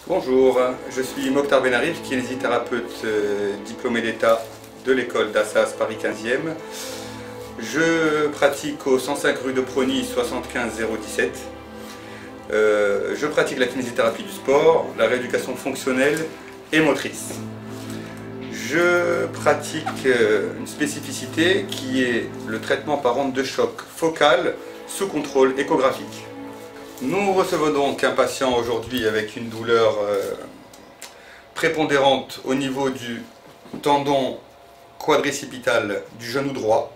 Bonjour, je suis Mokhtar Benarif, kinésithérapeute diplômé d'État de l'école d'Assas Paris 15e. Je pratique au 105 rue de Prony 75 017. Je pratique la kinésithérapie du sport, la rééducation fonctionnelle et motrice. Je pratique une spécificité qui est le traitement par onde de choc focale sous contrôle échographique. Nous recevons donc un patient aujourd'hui avec une douleur prépondérante au niveau du tendon quadricipital du genou droit.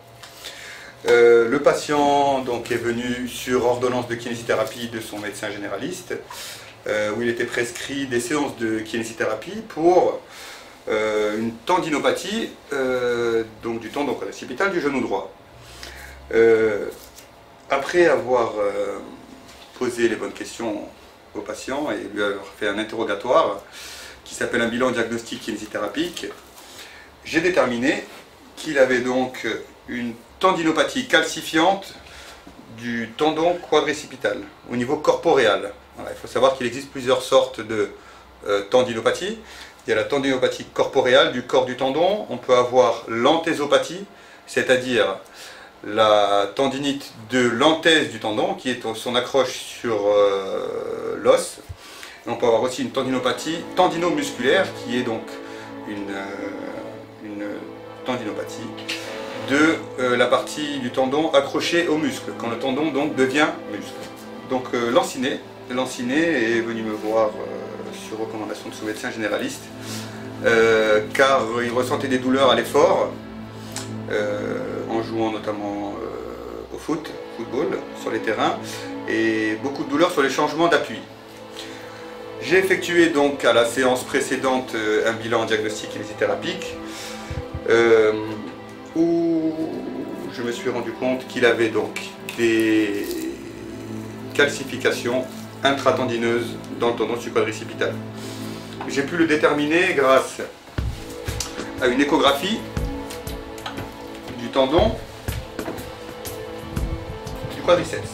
Le patient donc est venu sur ordonnance de kinésithérapie de son médecin généraliste où il était prescrit des séances de kinésithérapie pour une tendinopathie donc du tendon quadricipital du genou droit. Après avoir poser les bonnes questions au patient et lui avoir fait un interrogatoire qui s'appelle un bilan diagnostique kinésithérapique, j'ai déterminé qu'il avait donc une tendinopathie calcifiante du tendon quadricipital au niveau corporéal. Voilà, il faut savoir qu'il existe plusieurs sortes de tendinopathie. Il y a la tendinopathie corporéale du corps du tendon, on peut avoir l'antésopathie, c'est-à-dire la tendinite de l'anthèse du tendon, qui est son accroche sur l'os. On peut avoir aussi une tendinopathie tendinomusculaire, qui est donc une tendinopathie de la partie du tendon accrochée au muscle, quand le tendon donc devient muscle. Donc Lancinet est venu me voir sur recommandation de son médecin généraliste, car il ressentait des douleurs à l'effort, en jouant notamment au football sur les terrains, et beaucoup de douleurs sur les changements d'appui. J'ai effectué donc à la séance précédente un bilan diagnostique kinésithérapique où je me suis rendu compte qu'il avait donc des calcifications intratendineuses dans le tendon quadricipital. J'ai pu le déterminer grâce à une échographie du tendon du quadriceps.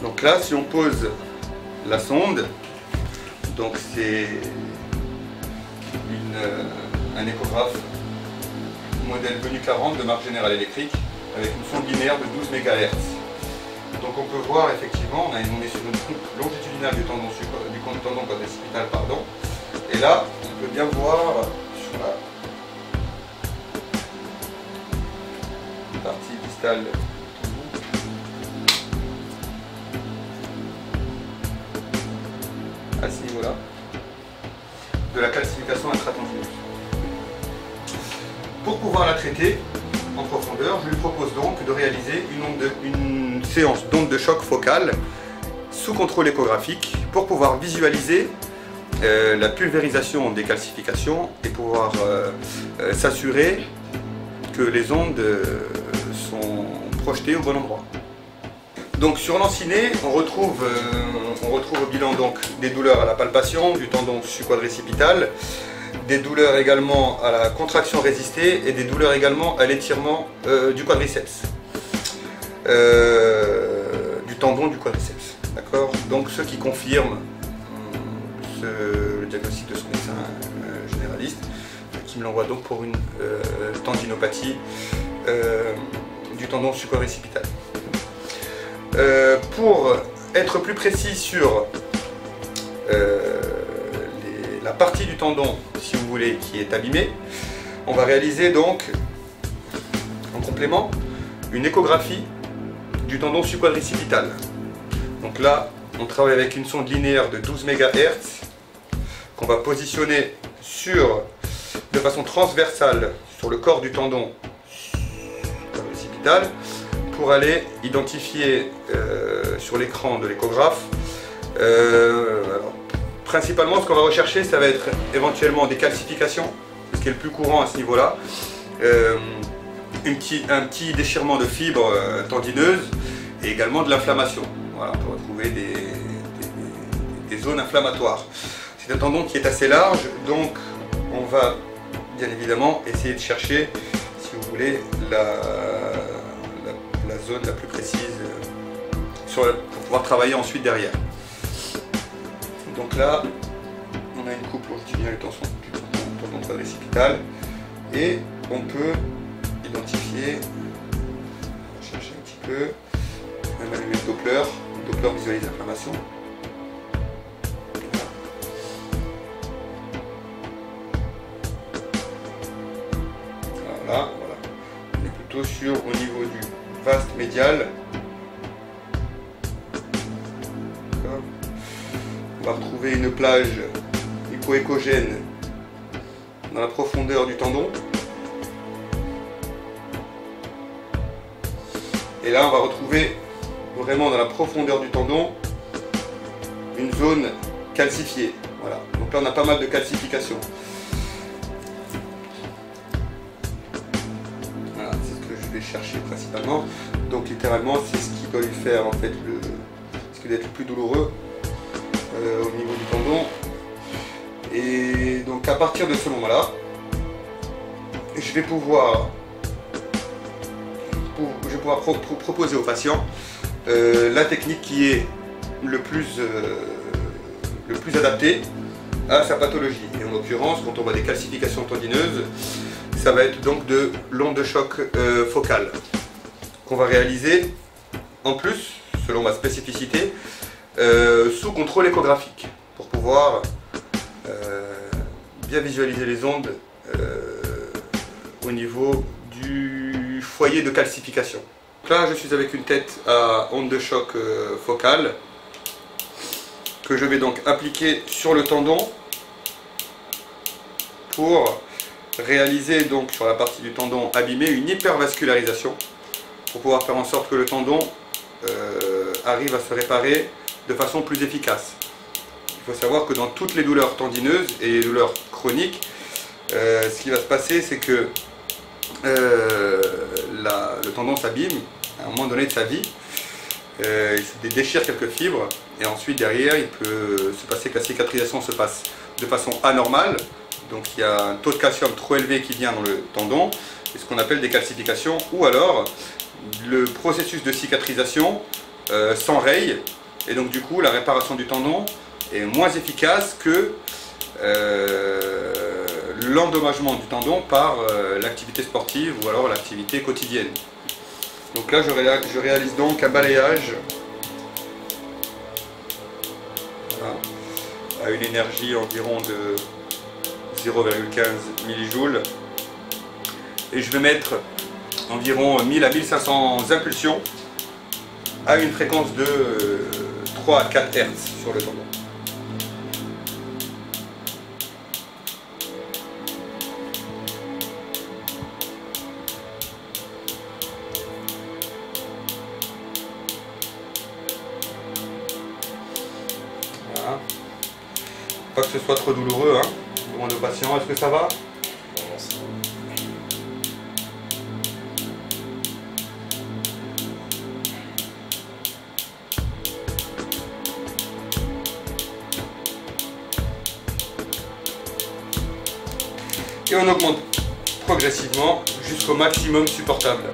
Donc là, si on pose la sonde, donc c'est un échographe modèle Venu 40 de marque General Electric avec une sonde linéaire de 12 MHz. Donc on peut voir effectivement, on est sur une coupe longitudinale du tendon quadricipital, pardon. Et là, on peut bien voir sur la partie distale à ce niveau-là de la calcification intratendineuse. Pour pouvoir la traiter en profondeur, je lui propose donc de réaliser une séance d'onde de choc focale sous contrôle échographique pour pouvoir visualiser la pulvérisation des calcifications et pouvoir s'assurer que les ondes sont projetées au bon endroit. Donc sur Lancinet, on retrouve au bilan donc des douleurs à la palpation du tendon subquadricipital, des douleurs également à la contraction résistée et des douleurs également à l'étirement du quadriceps, du tendon du quadriceps. D'accord ? Donc ce qui confirme le diagnostic de son médecin généraliste, qui me l'envoie donc pour une tendinopathie du tendon subquadricipital. Pour être plus précis sur la partie du tendon, si vous voulez, qui est abîmée, on va réaliser donc en complément une échographie du tendon subquadricipital. Donc là, on travaille avec une sonde linéaire de 12 MHz qu'on va positionner de façon transversale sur le corps du tendon quadricipital pour aller identifier sur l'écran de l'échographe. Principalement, ce qu'on va rechercher, ça va être éventuellement des calcifications, ce qui est le plus courant à ce niveau-là, un petit déchirement de fibres tendineuses et également de l'inflammation. Voilà, on peut retrouver des zones inflammatoires. C'est un tendon qui est assez large, donc on va bien évidemment essayer de chercher, si vous voulez, la zone la plus précise pour pouvoir travailler ensuite derrière. Donc là, on a une coupe longitudinale du tendon quadricipital et on peut identifier, on va chercher un petit peu, on va allumer le Doppler. Le Doppler visualise l'inflammation. Voilà, on est plutôt sur au niveau du vaste médial. On va retrouver une plage hypoéchogène dans la profondeur du tendon. Et là, on va retrouver vraiment dans la profondeur du tendon une zone calcifiée. Voilà. Donc là, on a pas mal de calcification. Voilà, c'est ce que je vais chercher principalement. Donc littéralement, c'est ce qui doit lui faire en fait ce qui doit être le plus douloureux au niveau du tendon. Et donc à partir de ce moment-là, je vais pouvoir proposer au patient la technique qui est le plus adaptée à sa pathologie. Et en l'occurrence, quand on voit des calcifications tendineuses, ça va être donc de l'onde de choc focale qu'on va réaliser en plus, selon ma spécificité, sous contrôle échographique pour pouvoir bien visualiser les ondes au niveau du foyer de calcification. Donc là, je suis avec une tête à onde de choc focale que je vais donc appliquer sur le tendon pour réaliser donc sur la partie du tendon abîmé une hypervascularisation pour pouvoir faire en sorte que le tendon arrive à se réparer de façon plus efficace. Il faut savoir que dans toutes les douleurs tendineuses et les douleurs chroniques, ce qui va se passer, c'est que le tendon s'abîme à un moment donné de sa vie, il se déchire quelques fibres et ensuite derrière il peut se passer que la cicatrisation se passe de façon anormale, donc il y a un taux de calcium trop élevé qui vient dans le tendon, et ce qu'on appelle des calcifications, ou alors le processus de cicatrisation s'enraye et donc du coup la réparation du tendon est moins efficace que l'endommagement du tendon par l'activité sportive ou alors l'activité quotidienne. Donc là je réalise donc un balayage, voilà, à une énergie environ de 0,15 millijoules et je vais mettre environ 1000 à 1500 impulsions à une fréquence de 3 à 4 Hz sur le tendon. Voilà. Pas que ce soit trop douloureux, hein. Je demande au patient, est-ce que ça va ? Et on augmente progressivement jusqu'au maximum supportable.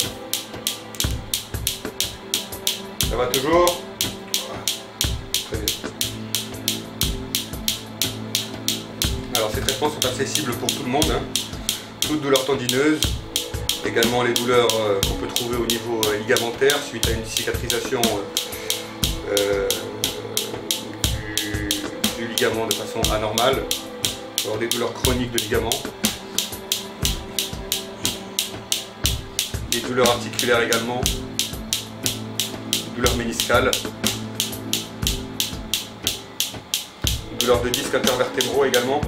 Ça va toujours ? Voilà. Très bien. Alors ces traitements sont accessibles pour tout le monde, hein. Toute douleur tendineuse, également les douleurs qu'on peut trouver au niveau ligamentaire suite à une cicatrisation du ligament de façon anormale, alors des douleurs chroniques de ligament. Des douleurs articulaires également, des douleurs méniscales, des douleurs de disques intervertébraux également.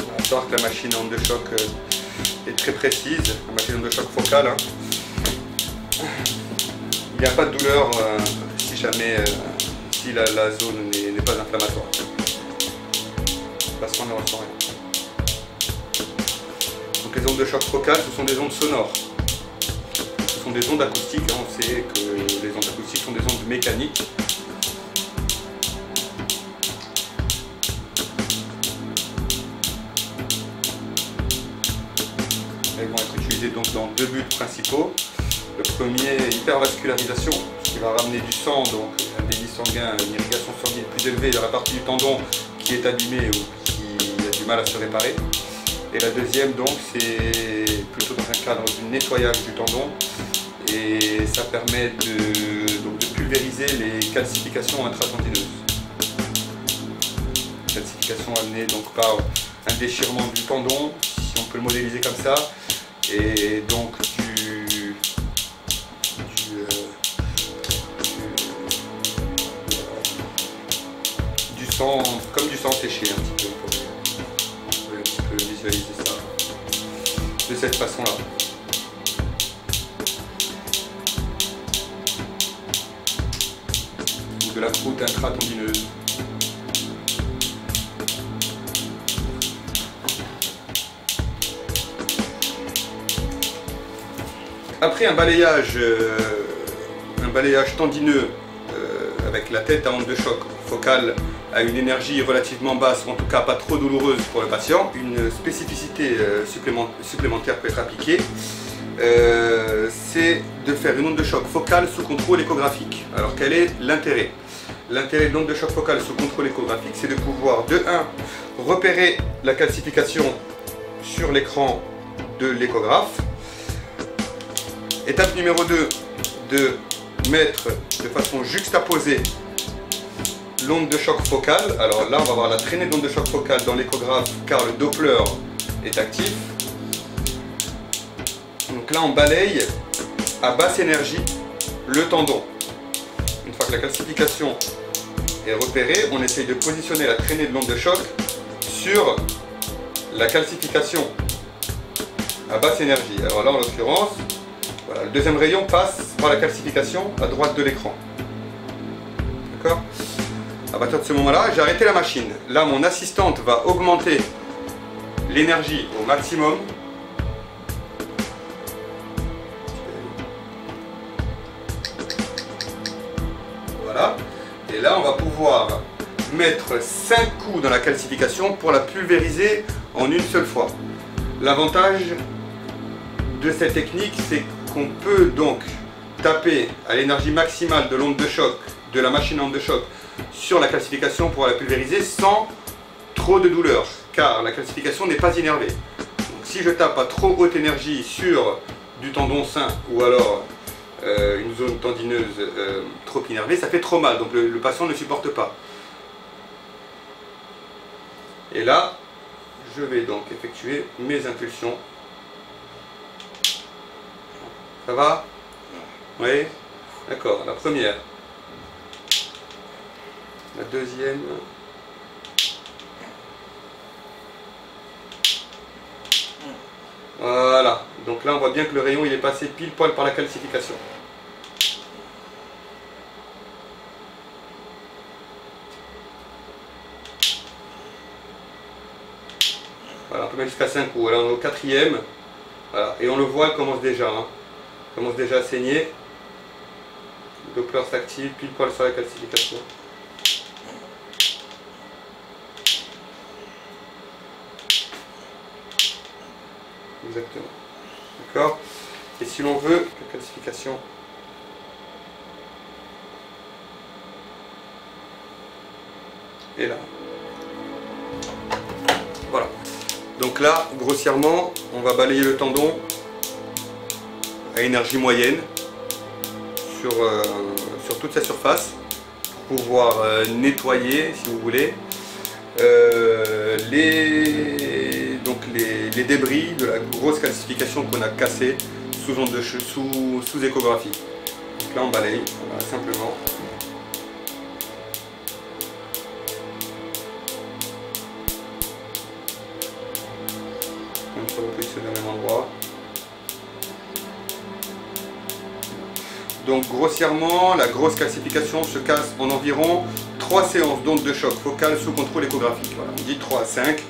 On va savoir que la machine à onde de choc est très précise, la machine à onde de choc focale. Hein. Il n'y a pas de douleur si jamais si la zone n'est pas inflammatoire. Parce qu'on ne ressent rien. Donc les ondes de choc focale, ce sont des ondes sonores. Ce sont des ondes acoustiques. Hein. On sait que les ondes acoustiques sont des ondes mécaniques. Ils vont être utilisés donc dans deux buts principaux. Le premier, hypervascularisation, ce qui va ramener du sang, donc un débit sanguin, une irrigation sanguine plus élevée dans la partie du tendon qui est abîmée ou qui a du mal à se réparer. Et la deuxième, donc, c'est plutôt dans un cadre du nettoyage du tendon. Et ça permet de pulvériser les calcifications intratendineuses. Calcification amenée donc par un déchirement du tendon, si on peut le modéliser comme ça, et donc du sang, comme du sang séché un petit peu, on peut un petit peu visualiser ça de cette façon-là. De la croûte intratendineuse. Après un balayage tendineux avec la tête à onde de choc focale à une énergie relativement basse, ou en tout cas pas trop douloureuse pour le patient, une spécificité supplémentaire peut être appliquée. C'est de faire une onde de choc focale sous contrôle échographique. Alors quel est l'intérêt? L'intérêt de l'onde de choc focale sous contrôle échographique, c'est de pouvoir de 1 repérer la calcification sur l'écran de l'échographe. Étape numéro 2, de mettre de façon juxtaposée l'onde de choc focale. Alors là, on va avoir la traînée d'onde de choc focale dans l'échographe car le Doppler est actif. Donc là, on balaye à basse énergie le tendon. Une fois que la calcification est repérée, on essaye de positionner la traînée de l'onde de choc sur la calcification à basse énergie. Alors là, en l'occurrence, voilà, le deuxième rayon passe par la calcification à droite de l'écran. D'accord? À partir de ce moment-là, j'ai arrêté la machine. Là, mon assistante va augmenter l'énergie au maximum. Voilà. Et là, on va pouvoir mettre 5 coups dans la calcification pour la pulvériser en une seule fois. L'avantage de cette technique, c'est qu'on peut donc taper à l'énergie maximale de l'onde de choc, de la machine à onde de choc, sur la calcification pour la pulvériser sans trop de douleur, car la calcification n'est pas innervée. Donc si je tape à trop haute énergie sur du tendon sain ou alors une zone tendineuse trop innervée, ça fait trop mal, donc le patient ne supporte pas. Et là, je vais donc effectuer mes impulsions. Ça va? Oui? D'accord, la première. La deuxième. Voilà, donc là on voit bien que le rayon il est passé pile poil par la calcification. Voilà, on peut mettre jusqu'à 5 coups. Là on est au quatrième. Voilà, et on le voit, elle commence déjà. Hein. Elle commence déjà à saigner. Le Doppler s'active pile poil sur la calcification. Exactement. D'accord? Et si l'on veut que la calcification est là. Voilà. Donc là, grossièrement, on va balayer le tendon à énergie moyenne sur toute sa surface pour pouvoir nettoyer, si vous voulez, les débris de la grosse calcification qu'on a cassée sous échographie. Donc là on balaye, voilà, simplement. Comme ça, on positionne au même endroit. Donc grossièrement, la grosse calcification se casse en environ 3 séances d'onde de choc focale sous contrôle échographique. Voilà, on dit 3 à 5.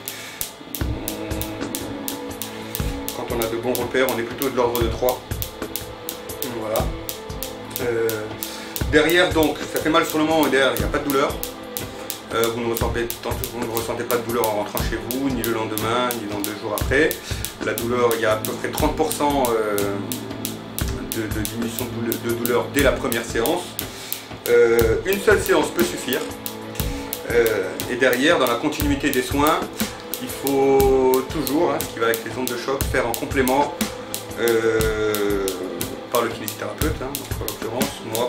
Quand on a de bons repères, on est plutôt de l'ordre de 3. Voilà. Derrière, donc, ça fait mal sur le moment, et derrière, il n'y a pas de douleur. Vous ne ressentez pas de douleur en rentrant chez vous, ni le lendemain, ni dans 2 jours après. La douleur, il y a à peu près 30% de diminution de douleur dès la première séance. Une seule séance peut suffire. Et derrière, dans la continuité des soins, il faut toujours, ce qui va avec les ondes de choc, faire en complément par le kinésithérapeute. Donc en l'occurrence, moi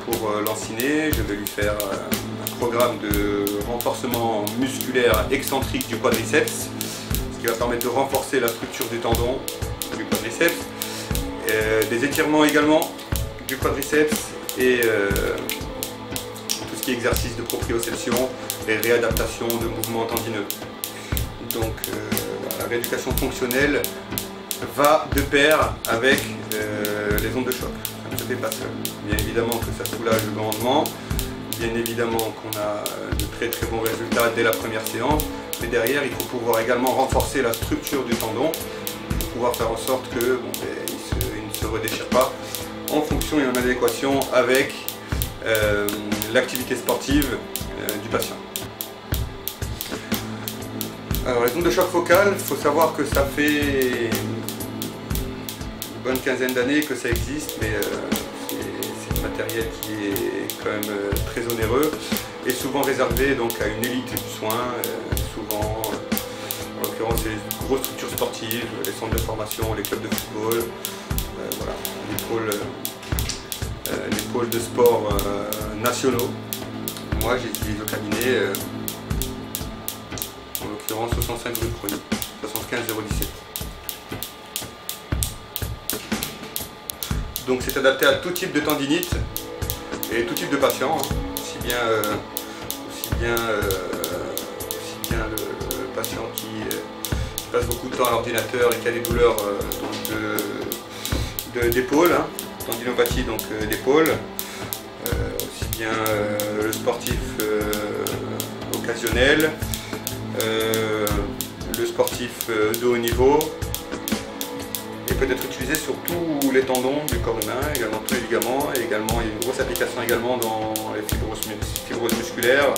pour Lanciné, je vais lui faire un programme de renforcement musculaire excentrique du quadriceps, ce qui va permettre de renforcer la structure du tendon du quadriceps, des étirements également du quadriceps et tout ce qui est exercice de proprioception et réadaptation de mouvements tendineux. Donc la rééducation fonctionnelle va de pair avec les ondes de choc. Ça ne se fait pas seul. Bien évidemment que ça soulage grandement, bien évidemment qu'on a de très très bons résultats dès la première séance, mais derrière il faut pouvoir également renforcer la structure du tendon pour pouvoir faire en sorte que il ne se redéchire pas en fonction et en adéquation avec l'activité sportive du patient. Alors les ondes de choc focales, il faut savoir que ça fait une bonne quinzaine d'années que ça existe, mais c'est un matériel qui est quand même très onéreux et souvent réservé donc à une élite du soin, souvent en l'occurrence les grosses structures sportives, les centres de formation, les clubs de football, voilà, les pôles de sport nationaux. Moi j'utilise au cabinet en l'occurrence 65 rue de Crony, 75 017. Donc c'est adapté à tout type de tendinite et tout type de patient, aussi bien le patient qui passe beaucoup de temps à l'ordinateur et qui a des douleurs d'épaule, tendinopathie donc d'épaule, aussi bien le sportif occasionnel, le sportif de haut niveau, et peut être utilisé sur tous les tendons du corps humain, également tous les ligaments, et également il y a une grosse application également dans les fibroses musculaires,